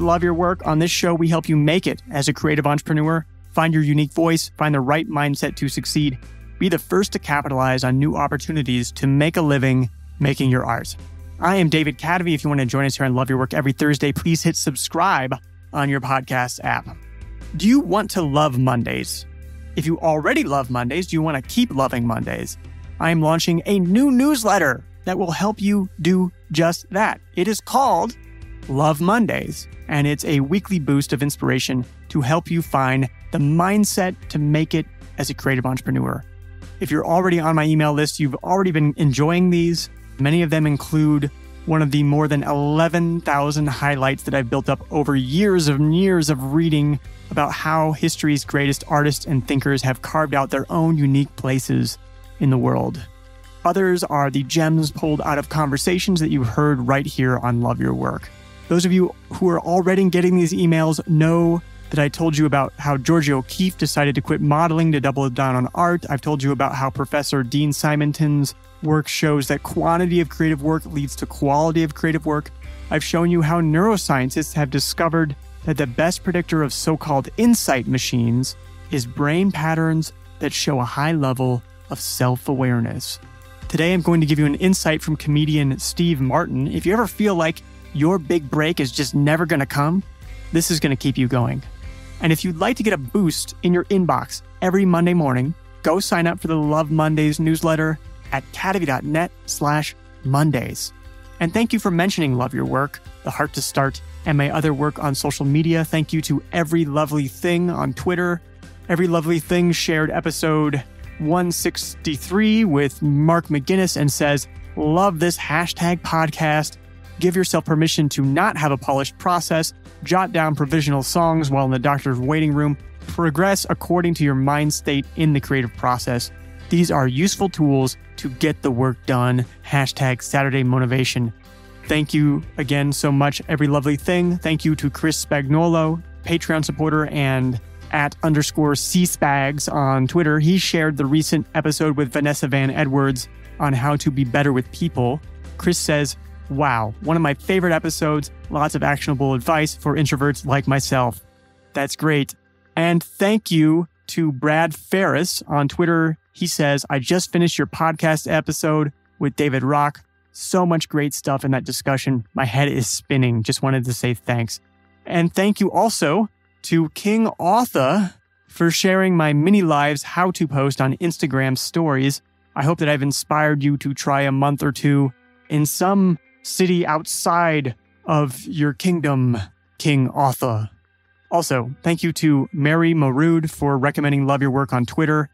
love your work. On this show, we help you make it as a creative entrepreneur, find your unique voice, find the right mindset to succeed, be the first to capitalize on new opportunities to make a living making your art. I am David Cadavy. If you want to join us here on Love Your Work every Thursday, please hit subscribe on your podcast app. Do you want to love Mondays? If you already love Mondays, do you want to keep loving Mondays? I am launching a new newsletter that will help you do just that. It is called Love Mondays, and it's a weekly boost of inspiration to help you find the mindset to make it as a creative entrepreneur. If you're already on my email list, you've already been enjoying these. Many of them include one of the more than 11,000 highlights that I've built up over years and years of reading about how history's greatest artists and thinkers have carved out their own unique places in the world. Others are the gems pulled out of conversations that you heard right here on Love Your Work. Those of you who are already getting these emails know that I told you about how Georgia O'Keeffe decided to quit modeling to double down on art. I've told you about how Professor Dean Simonton's work shows that quantity of creative work leads to quality of creative work. I've shown you how neuroscientists have discovered that the best predictor of so-called insight machines is brain patterns that show a high level of self-awareness. Today, I'm going to give you an insight from comedian Steve Martin. If you ever feel like your big break is just never going to come, this is going to keep you going. And if you'd like to get a boost in your inbox every Monday morning, go sign up for the Love Mondays newsletter at cadavy.net/Mondays. And thank you for mentioning Love Your Work, The Heart to Start, and my other work on social media. Thank you to Every Lovely Thing on Twitter. Every Lovely Thing shared episode 163 with Mark McGinnis and says, "Love this hashtag podcast. Give yourself permission to not have a polished process. Jot down provisional songs while in the doctor's waiting room. Progress according to your mind state in the creative process. These are useful tools to get the work done. Hashtag Saturday Motivation." Thank you again so much, Every Lovely Thing. Thank you to Chris Spagnuolo, Patreon supporter, and @_CSpags on Twitter. He shared the recent episode with Vanessa Van Edwards on how to be better with people. Chris says, "Wow, one of my favorite episodes. Lots of actionable advice for introverts like myself." That's great. And thank you to Brad Ferris on Twitter. He says, "I just finished your podcast episode with David Rock. So much great stuff in that discussion. My head is spinning. Just wanted to say thanks." And thank you also to King Author for sharing my mini lives how-to post on Instagram stories. I hope that I've inspired you to try a month or two in some city outside of your kingdom, King Author. Also, thank you to Mary Marood for recommending Love Your Work on Twitter.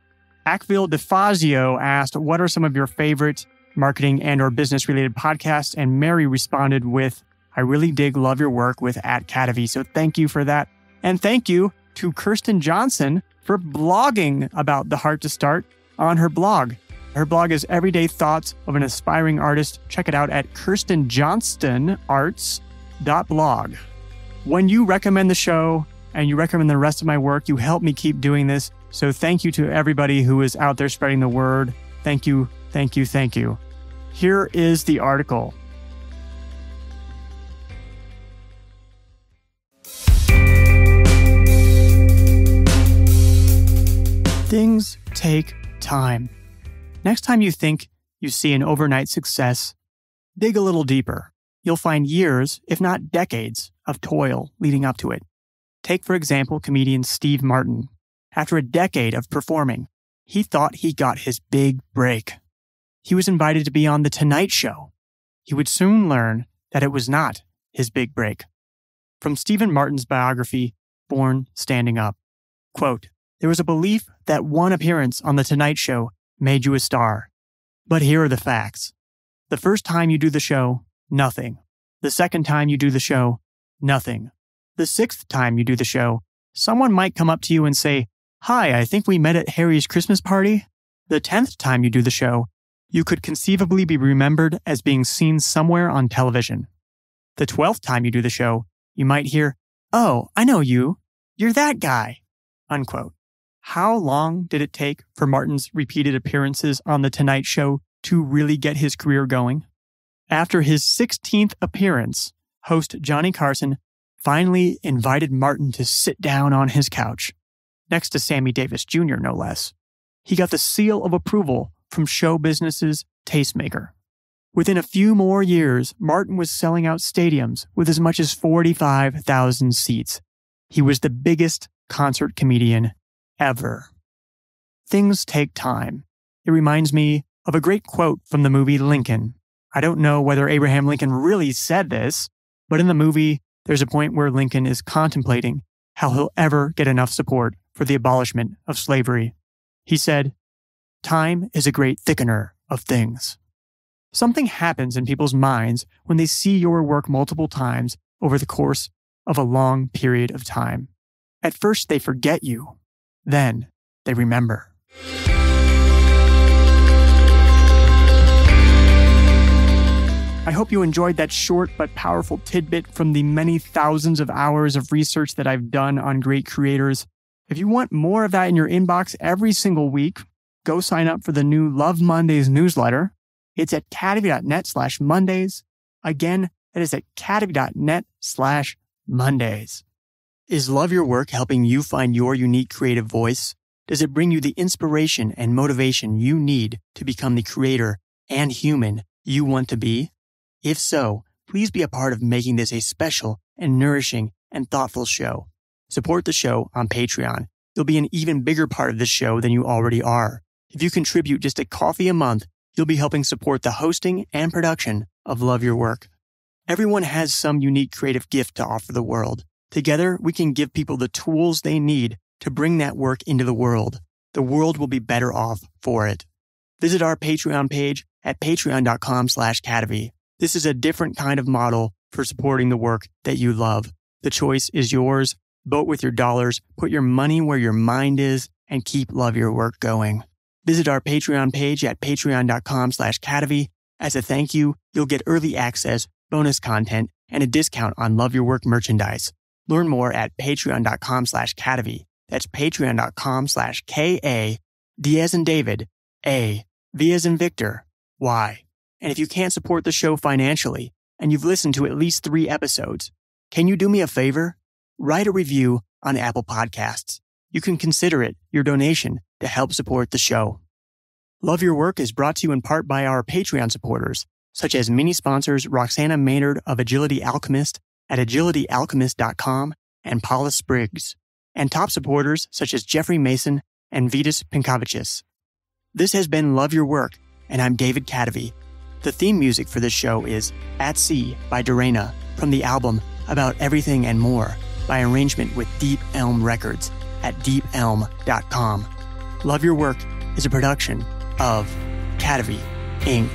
Akvil DeFazio asked, "What are some of your favorite marketing and or business-related podcasts?" And Mary responded with, "I really dig Love Your Work with @Cadavy." So thank you for that. And thank you to Kirsten Johnson for blogging about The Heart to Start on her blog. Her blog is Everyday Thoughts of an Aspiring Artist. Check it out at kirstenjohnstonarts.blog. When you recommend the show and you recommend the rest of my work, you help me keep doing this. So thank you to everybody who is out there spreading the word. Thank you, thank you, thank you. Here is the article. Things take time. Next time you think you see an overnight success, dig a little deeper. You'll find years, if not decades, of toil leading up to it. Take, for example, comedian Steve Martin. After a decade of performing, he thought he got his big break. He was invited to be on The Tonight Show. He would soon learn that it was not his big break. From Stephen Martin's biography, Born Standing Up, quote, "There was a belief that one appearance on The Tonight Show made you a star. But here are the facts. The first time you do the show, nothing. The second time you do the show, nothing. The sixth time you do the show, someone might come up to you and say, 'Hi, I think we met at Harry's Christmas party.' The 10th time you do the show, you could conceivably be remembered as being seen somewhere on television. The 12th time you do the show, you might hear, 'Oh, I know you. You're that guy.'" Unquote. How long did it take for Martin's repeated appearances on The Tonight Show to really get his career going? After his 16th appearance, host Johnny Carson finally invited Martin to sit down on his couch, next to Sammy Davis Jr., no less. He got the seal of approval from show business's tastemaker. Within a few more years, Martin was selling out stadiums with as much as 45,000 seats. He was the biggest concert comedian ever. Things take time. It reminds me of a great quote from the movie Lincoln. I don't know whether Abraham Lincoln really said this, but in the movie, there's a point where Lincoln is contemplating how he'll ever get enough support for the abolishment of slavery. He said, "Time is a great thickener of things." Something happens in people's minds when they see your work multiple times over the course of a long period of time. At first, they forget you. Then, they remember. I hope you enjoyed that short but powerful tidbit from the many thousands of hours of research that I've done on great creators. If you want more of that in your inbox every single week, go sign up for the new Love Mondays newsletter. It's at kadavy.net/Mondays. Again, that is at kadavy.net/Mondays. Is Love Your Work helping you find your unique creative voice? Does it bring you the inspiration and motivation you need to become the creator and human you want to be? If so, please be a part of making this a special and nourishing and thoughtful show. Support the show on Patreon. You'll be an even bigger part of this show than you already are. If you contribute just a coffee a month, you'll be helping support the hosting and production of Love Your Work. Everyone has some unique creative gift to offer the world. Together, we can give people the tools they need to bring that work into the world. The world will be better off for it. Visit our Patreon page at patreon.com/Kadavy. This is a different kind of model for supporting the work that you love. The choice is yours. Vote with your dollars, put your money where your mind is, and keep Love Your Work going. Visit our Patreon page at patreon.com/Kadavy. As a thank you, you'll get early access, bonus content, and a discount on Love Your Work merchandise. Learn more at patreon.com/Kadavy. That's patreon.com/KA, D as in David, A, V as in Victor, Y. And if you can't support the show financially, and you've listened to at least 3 episodes, can you do me a favor? Write a review on Apple Podcasts. You can consider it your donation to help support the show. Love Your Work is brought to you in part by our Patreon supporters, such as mini sponsors Roxana Maynard of Agility Alchemist at agilityalchemist.com and Paula Spriggs, and top supporters such as Jeffrey Mason and Vitas Pinkovicius. This has been Love Your Work, and I'm David Kadavy. The theme music for this show is At Sea by Dorena from the album About Everything and More by arrangement with Deep Elm Records at deepelm.com. Love Your Work is a production of Kadavy, Inc.